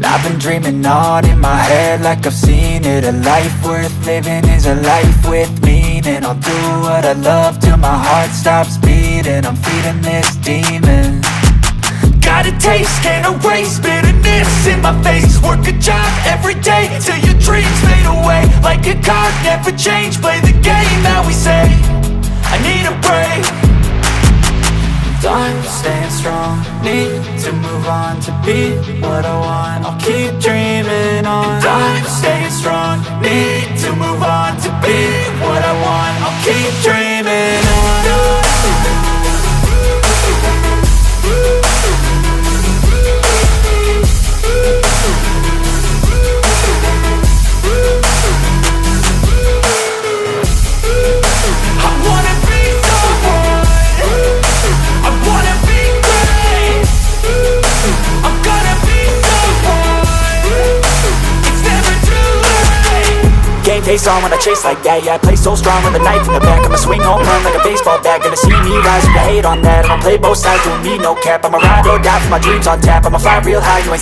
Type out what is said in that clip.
I've been dreaming on in my head like I've seen it. A life worth living is a life with meaning. I'll do what I love till my heart stops beating. I'm feeding this demon. Got a taste, can't erase bitterness in my face. Work a job every day till your dreams fade away. Like a card, never change, play the game that we say. I need a break. I'm staying strong, need to move on to be what I want. I'll keep dreaming on. I'm staying strong, need to move on to be what I want. I'll keep dreaming on. Face on when I chase like that, yeah, I play so strong with a knife in the back. I'ma swing home run like a baseball bat. Gonna see me rise if you hate on that. I'ma play both sides, don't need no cap. I'ma ride or die for my dreams on tap. I'ma fly real high, you ain't